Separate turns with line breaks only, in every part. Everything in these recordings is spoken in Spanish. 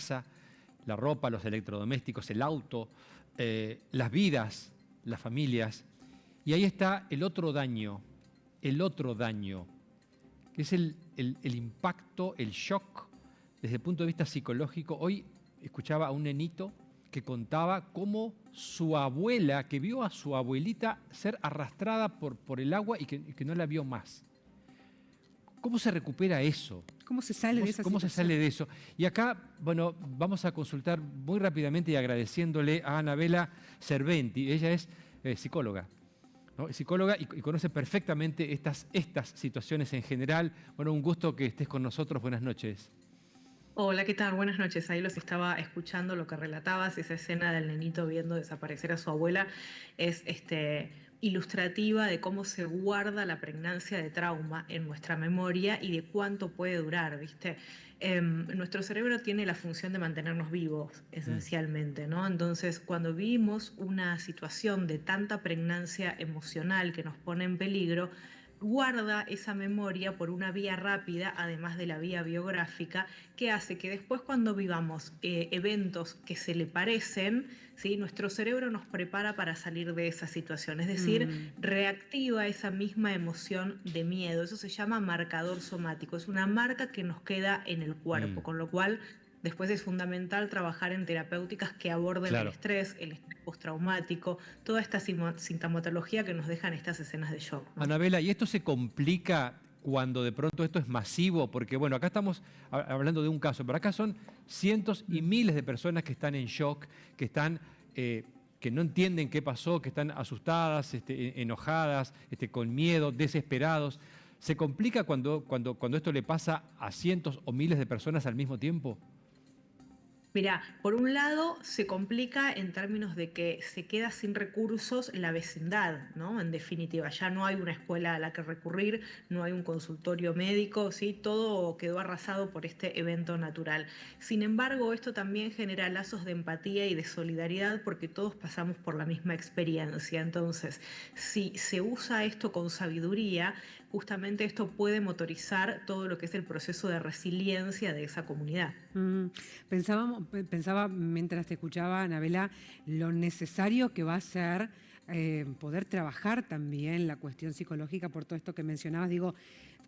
casa, la ropa, los electrodomésticos, el auto, las vidas, las familias. Y ahí está el otro daño, que es el impacto, el shock desde el punto de vista psicológico. Hoy escuchaba a un nenito que contaba cómo su abuela, que vio a su abuelita ser arrastrada por el agua y que no la vio más. ¿Cómo se recupera eso?
¿Cómo se sale de esa
¿Cómo se
situación?
sale de eso? Y acá, bueno, vamos a consultar muy rápidamente y agradeciéndole a Anabela Serventi. Ella es psicóloga, ¿no? Es psicóloga y conoce perfectamente estas situaciones en general. Bueno, un gusto que estés con nosotros. Buenas noches.
Hola, ¿qué tal? Buenas noches. Ahí los estaba escuchando lo que relatabas, esa escena del nenito viendo desaparecer a su abuela es ilustrativa de cómo se guarda la pregnancia de trauma en nuestra memoria y de cuánto puede durar, ¿viste? Nuestro cerebro tiene la función de mantenernos vivos, esencialmente, ¿no? Entonces, cuando vivimos una situación de tanta pregnancia emocional que nos pone en peligro, guarda esa memoria por una vía rápida, además de la vía biográfica, que hace que después cuando vivamos eventos que se le parecen, ¿sí? Nuestro cerebro nos prepara para salir de esa situación, es decir, reactiva esa misma emoción de miedo. Eso se llama marcador somático, es una marca que nos queda en el cuerpo, con lo cual después es fundamental trabajar en terapéuticas que aborden
Claro.
el estrés postraumático, toda esta sintomatología que nos dejan estas escenas de shock, ¿no?
Anabela, ¿y esto se complica cuando de pronto esto es masivo? Porque, bueno, acá estamos hablando de un caso, pero acá son cientos y miles de personas que están en shock, que están, que no entienden qué pasó, que están asustadas, enojadas, con miedo, desesperados. ¿Se complica cuando esto le pasa a cientos o miles de personas al mismo tiempo?
Mira, por un lado se complica en términos de que se queda sin recursos la vecindad, ¿no? En definitiva, ya no hay una escuela a la que recurrir, no hay un consultorio médico, ¿sí? Todo quedó arrasado por este evento natural. Sin embargo, esto también genera lazos de empatía y de solidaridad porque todos pasamos por la misma experiencia. Entonces, si se usa esto con sabiduría, justamente esto puede motorizar todo lo que es el proceso de resiliencia de esa comunidad.
Pensaba mientras te escuchaba, Anabela, lo necesario que va a ser poder trabajar también la cuestión psicológica por todo esto que mencionabas. Digo,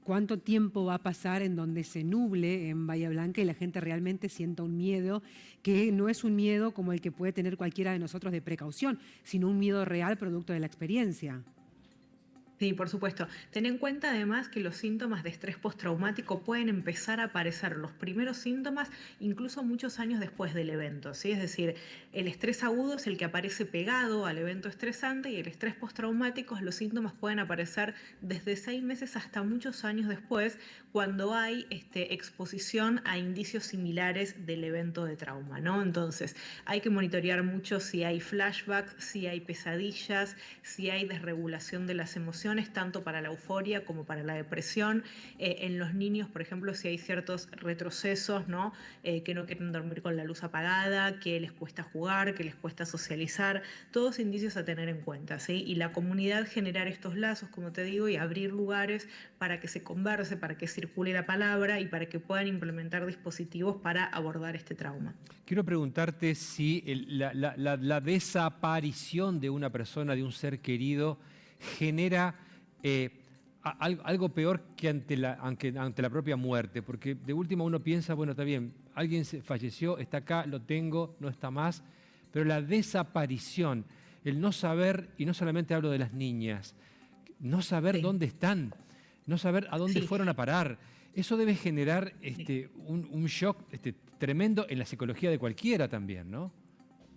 ¿cuánto tiempo va a pasar en donde se nuble en Bahía Blanca y la gente realmente sienta un miedo que no es un miedo como el que puede tener cualquiera de nosotros de precaución, sino un miedo real producto de la experiencia?
Sí, por supuesto. Ten en cuenta además que los síntomas de estrés postraumático pueden empezar a aparecer los primeros síntomas incluso muchos años después del evento, ¿sí? Es decir, el estrés agudo es el que aparece pegado al evento estresante y el estrés postraumático, los síntomas pueden aparecer desde 6 meses hasta muchos años después cuando hay exposición a indicios similares del evento de trauma, ¿no? Entonces, hay que monitorear mucho si hay flashbacks, si hay pesadillas, si hay desregulación de las emociones, tanto para la euforia como para la depresión. En los niños, por ejemplo, si hay ciertos retrocesos, ¿no? Que no quieren dormir con la luz apagada, que les cuesta jugar, que les cuesta socializar, todos indicios a tener en cuenta, ¿sí? Y la comunidad generar estos lazos, como te digo, y abrir lugares para que se converse, para que circule la palabra y para que puedan implementar dispositivos para abordar este trauma.
Quiero preguntarte si la desaparición de una persona, de un ser querido, genera algo peor que ante la propia muerte, porque de última uno piensa, bueno, está bien, alguien falleció, está acá, lo tengo, no está más, pero la desaparición, el no saber, y no solamente hablo de las niñas, no saber
Sí.
dónde están, no saber a dónde
Sí.
fueron a parar, eso debe generar un shock tremendo en la psicología de cualquiera también, ¿no?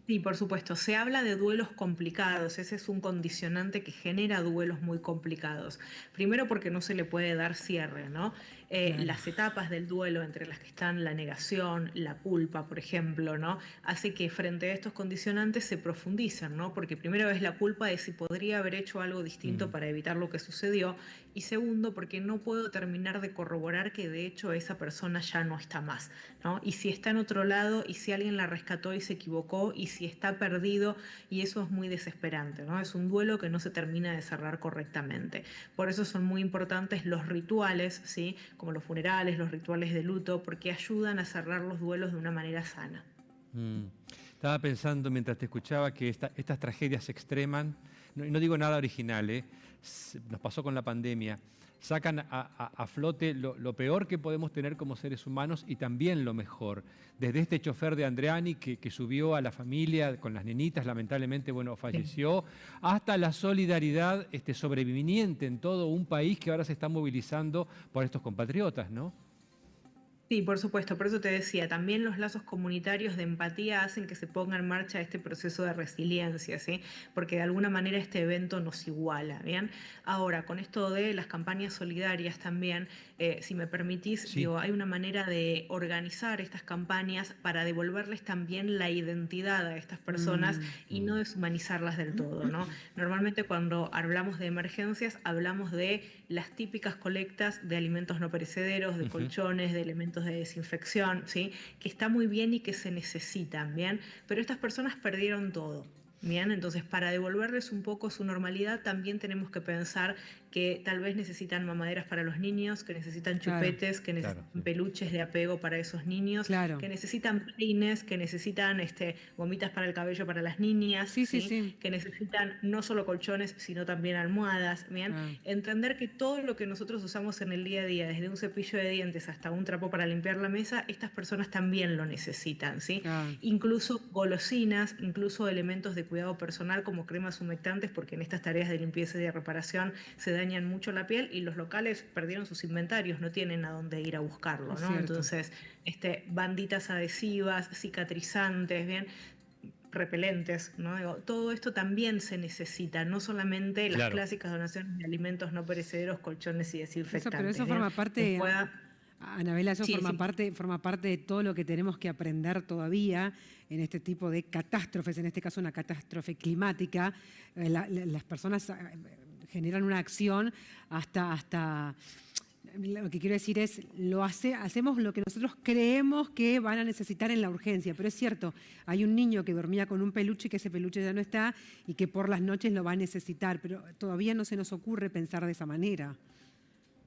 Sí, por supuesto. Se habla de duelos complicados. Ese es un condicionante que genera duelos muy complicados. Primero porque no se le puede dar cierre, ¿no?
Claro.
Las etapas del duelo, entre las que están la negación, la culpa, por ejemplo, ¿no? Hace que frente a estos condicionantes se profundicen, ¿no? Porque primero es la culpa de si podría haber hecho algo distinto para evitar lo que sucedió. Y segundo, porque no puedo terminar de corroborar que de hecho esa persona ya no está más, ¿no? Y si está en otro lado, y si alguien la rescató y se equivocó, y si está perdido, y eso es muy desesperante, ¿no? Es un duelo que no se termina de cerrar correctamente. Por eso son muy importantes los rituales, ¿sí? como los funerales, los rituales de luto, porque ayudan a cerrar los duelos de una manera sana.
Estaba pensando mientras te escuchaba que estas tragedias se extreman, no digo nada original, nos pasó con la pandemia, sacan a flote lo peor que podemos tener como seres humanos y también lo mejor. Desde este chofer de Andreani que subió a la familia con las nenitas, lamentablemente, bueno, falleció, hasta la solidaridad sobreviviente en todo un país que ahora se está movilizando por estos compatriotas, ¿no?
Sí, por supuesto, por eso te decía, también los lazos comunitarios de empatía hacen que se ponga en marcha este proceso de resiliencia, ¿sí? Porque de alguna manera este evento nos iguala, ¿bien? Ahora, con esto de las campañas solidarias también, si me permitís,
Sí.
digo, hay una manera de organizar estas campañas para devolverles también la identidad a estas personas y no deshumanizarlas del todo, ¿no? Normalmente cuando hablamos de emergencias, hablamos de las típicas colectas de alimentos no perecederos, de colchones, de elementos de desinfección, ¿sí? Que está muy bien y que se necesitan, ¿bien? Pero estas personas perdieron todo. Bien, entonces para devolverles un poco su normalidad también tenemos que pensar que tal vez necesitan mamaderas para los niños, que necesitan chupetes, que necesitan peluches de apego para esos niños, que necesitan peines, que necesitan gomitas para el cabello para las niñas, que necesitan no solo colchones, sino también almohadas, ¿bien? Entender que todo lo que nosotros usamos en el día a día, desde un cepillo de dientes hasta un trapo para limpiar la mesa, estas personas también lo necesitan, ¿sí? Incluso golosinas, incluso elementos de cuidado personal como cremas humectantes, porque en estas tareas de limpieza y de reparación se dañan mucho la piel y los locales perdieron sus inventarios, no tienen a dónde ir a buscarlo, ¿no? Entonces, banditas adhesivas, cicatrizantes, bien, repelentes, ¿no? Digo, todo esto también se necesita, no solamente las clásicas donaciones de alimentos no perecederos, colchones y desinfectantes.
Pero eso forma parte, Anabela, eso forma parte de todo lo que tenemos que aprender todavía en este tipo de catástrofes, en este caso una catástrofe climática. Las personas generan una acción hasta lo que quiero decir es, hacemos lo que nosotros creemos que van a necesitar en la urgencia, pero es cierto, hay un niño que dormía con un peluche y que ese peluche ya no está y que por las noches lo va a necesitar, pero todavía no se nos ocurre pensar de esa manera.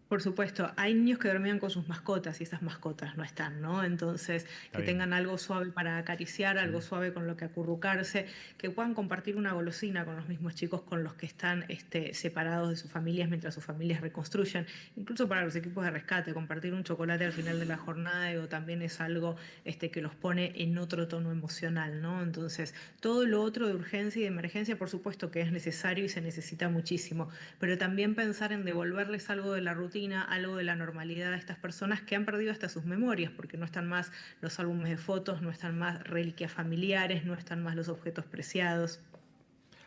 Por supuesto, hay niños que dormían con sus mascotas y esas mascotas no están, ¿no? Entonces, que tengan algo suave para acariciar, algo suave con lo que acurrucarse, que puedan compartir una golosina con los mismos chicos con los que están separados de sus familias mientras sus familias reconstruyen. Incluso para los equipos de rescate, compartir un chocolate al final de la jornada también es algo que los pone en otro tono emocional, ¿no? Entonces, todo lo otro de urgencia y de emergencia, por supuesto que es necesario y se necesita muchísimo, pero también pensar en devolverles algo de la rutina, algo de la normalidad a estas personas que han perdido hasta sus memorias, porque no están más los álbumes de fotos, no están más reliquias familiares, no están más los objetos preciados.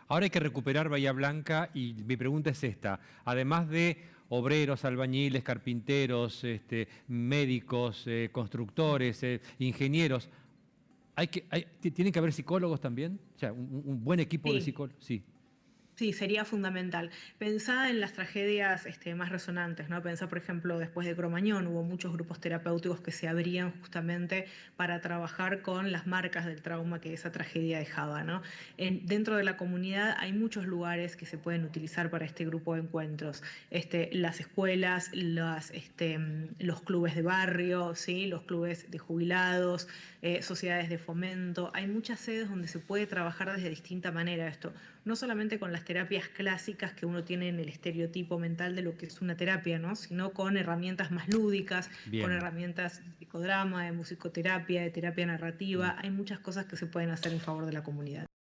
Ahora hay que recuperar Bahía Blanca y mi pregunta es esta, además de obreros, albañiles, carpinteros, médicos, constructores, ingenieros, ¿tienen que haber psicólogos también? O sea, un buen equipo de psicólogos. Sí.
Sí, sería fundamental. Pensá en las tragedias más resonantes, ¿no? Pensá, por ejemplo, después de Cromañón hubo muchos grupos terapéuticos que se abrían justamente para trabajar con las marcas del trauma que esa tragedia dejaba, ¿no? Dentro de la comunidad hay muchos lugares que se pueden utilizar para este grupo de encuentros. Las escuelas, los clubes de barrio, ¿sí? Los clubes de jubilados, sociedades de fomento. Hay muchas sedes donde se puede trabajar desde distinta manera esto. No solamente con las terapias clásicas que uno tiene en el estereotipo mental de lo que es una terapia, ¿no? Sino con herramientas más lúdicas, con herramientas de psicodrama, de musicoterapia, de terapia narrativa. Hay muchas cosas que se pueden hacer en favor de la comunidad.